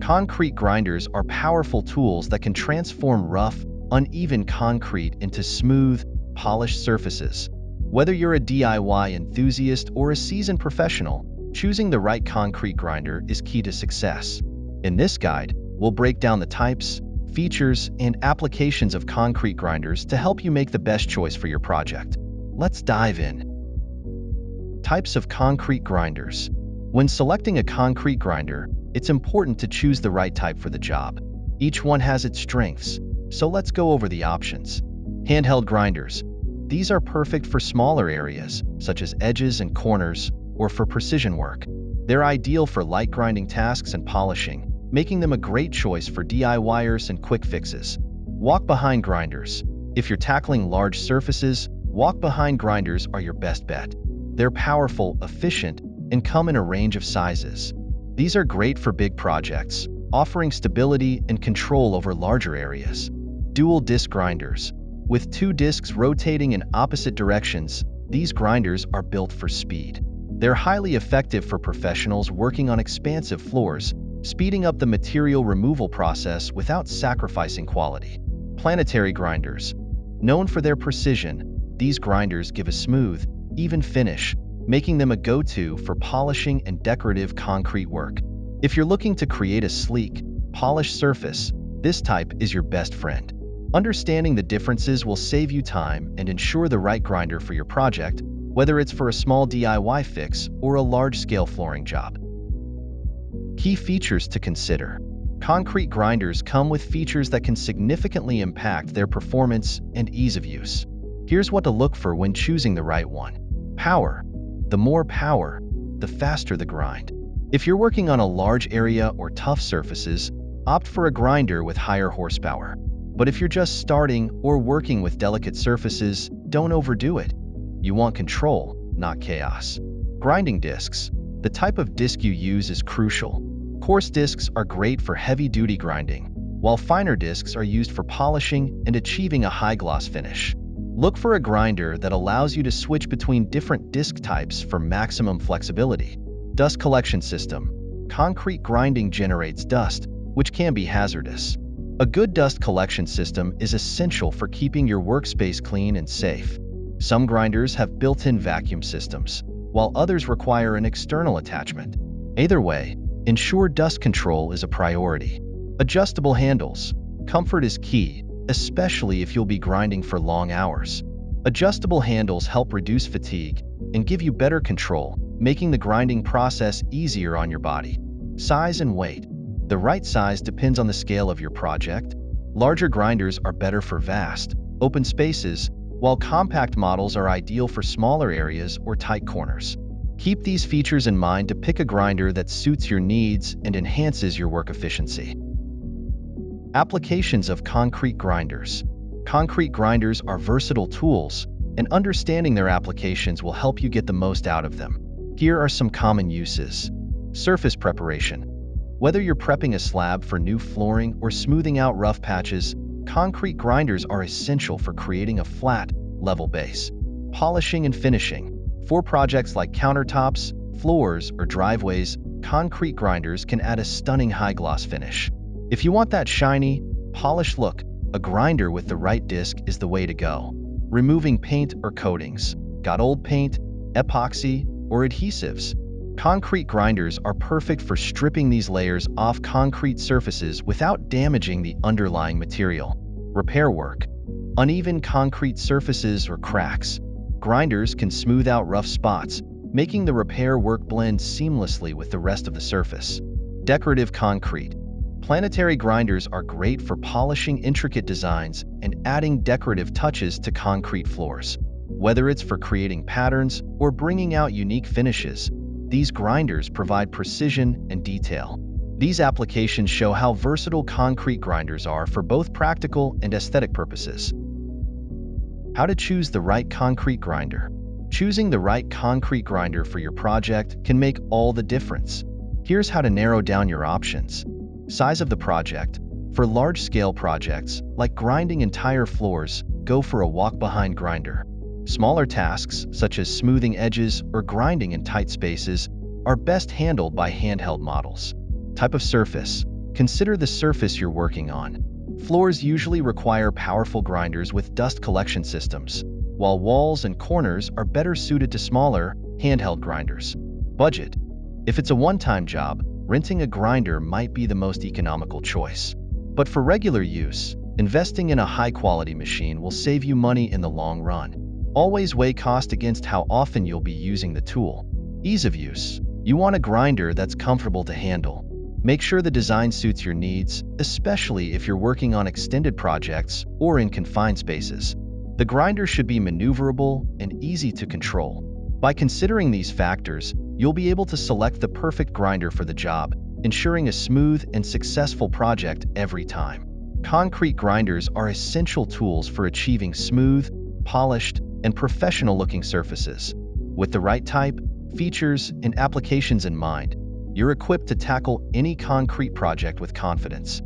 Concrete grinders are powerful tools that can transform rough, uneven concrete into smooth, polished surfaces. Whether you're a DIY enthusiast or a seasoned professional, choosing the right concrete grinder is key to success. In this guide, we'll break down the types, features, and applications of concrete grinders to help you make the best choice for your project. Let's dive in. Types of concrete grinders. When selecting a concrete grinder, it's important to choose the right type for the job. Each one has its strengths, so let's go over the options. Handheld grinders. These are perfect for smaller areas, such as edges and corners, or for precision work. They're ideal for light grinding tasks and polishing, making them a great choice for DIYers and quick fixes. Walk-behind grinders. If you're tackling large surfaces, walk-behind grinders are your best bet. They're powerful, efficient, and come in a range of sizes. These are great for big projects, offering stability and control over larger areas. Dual disc grinders. With two discs rotating in opposite directions, these grinders are built for speed. They're highly effective for professionals working on expansive floors, speeding up the material removal process without sacrificing quality. Planetary grinders. Known for their precision, these grinders give a smooth, even finish, making them a go-to for polishing and decorative concrete work. If you're looking to create a sleek, polished surface, this type is your best friend. Understanding the differences will save you time and ensure the right grinder for your project, whether it's for a small DIY fix or a large-scale flooring job. Key features to consider. Concrete grinders come with features that can significantly impact their performance and ease of use. Here's what to look for when choosing the right one. Power. The more power, the faster the grind. If you're working on a large area or tough surfaces, opt for a grinder with higher horsepower. But if you're just starting or working with delicate surfaces, don't overdo it. You want control, not chaos. Grinding discs. The type of disc you use is crucial. Coarse discs are great for heavy-duty grinding, while finer discs are used for polishing and achieving a high-gloss finish. Look for a grinder that allows you to switch between different disc types for maximum flexibility. Dust collection system. Concrete grinding generates dust, which can be hazardous. A good dust collection system is essential for keeping your workspace clean and safe. Some grinders have built-in vacuum systems, while others require an external attachment. Either way, ensure dust control is a priority. Adjustable handles. Comfort is key, especially if you'll be grinding for long hours. Adjustable handles help reduce fatigue and give you better control, making the grinding process easier on your body. Size and weight. The right size depends on the scale of your project. Larger grinders are better for vast, open spaces, while compact models are ideal for smaller areas or tight corners. Keep these features in mind to pick a grinder that suits your needs and enhances your work efficiency. Applications of concrete grinders. Concrete grinders are versatile tools, and understanding their applications will help you get the most out of them. Here are some common uses. Surface preparation. Whether you're prepping a slab for new flooring or smoothing out rough patches, concrete grinders are essential for creating a flat, level base. Polishing and finishing. For projects like countertops, floors, or driveways, concrete grinders can add a stunning high-gloss finish. If you want that shiny, polished look, a grinder with the right disc is the way to go. Removing paint or coatings. Got old paint, epoxy, or adhesives? Concrete grinders are perfect for stripping these layers off concrete surfaces without damaging the underlying material. Repair work. Uneven concrete surfaces or cracks. Grinders can smooth out rough spots, making the repair work blend seamlessly with the rest of the surface. Decorative concrete. Planetary grinders are great for polishing intricate designs and adding decorative touches to concrete floors. Whether it's for creating patterns or bringing out unique finishes, these grinders provide precision and detail. These applications show how versatile concrete grinders are for both practical and aesthetic purposes. How to choose the right concrete grinder. Choosing the right concrete grinder for your project can make all the difference. Here's how to narrow down your options. Size of the project. For large-scale projects, like grinding entire floors, go for a walk-behind grinder. Smaller tasks, such as smoothing edges or grinding in tight spaces, are best handled by handheld models. Type of surface. Consider the surface you're working on. Floors usually require powerful grinders with dust collection systems, while walls and corners are better suited to smaller, handheld grinders. Budget. If it's a one-time job, renting a grinder might be the most economical choice. But for regular use, investing in a high-quality machine will save you money in the long run. Always weigh cost against how often you'll be using the tool. Ease of use. You want a grinder that's comfortable to handle. Make sure the design suits your needs, especially if you're working on extended projects or in confined spaces. The grinder should be maneuverable and easy to control. By considering these factors, you'll be able to select the perfect grinder for the job, ensuring a smooth and successful project every time. Concrete grinders are essential tools for achieving smooth, polished, and professional-looking surfaces. With the right type, features, and applications in mind, you're equipped to tackle any concrete project with confidence.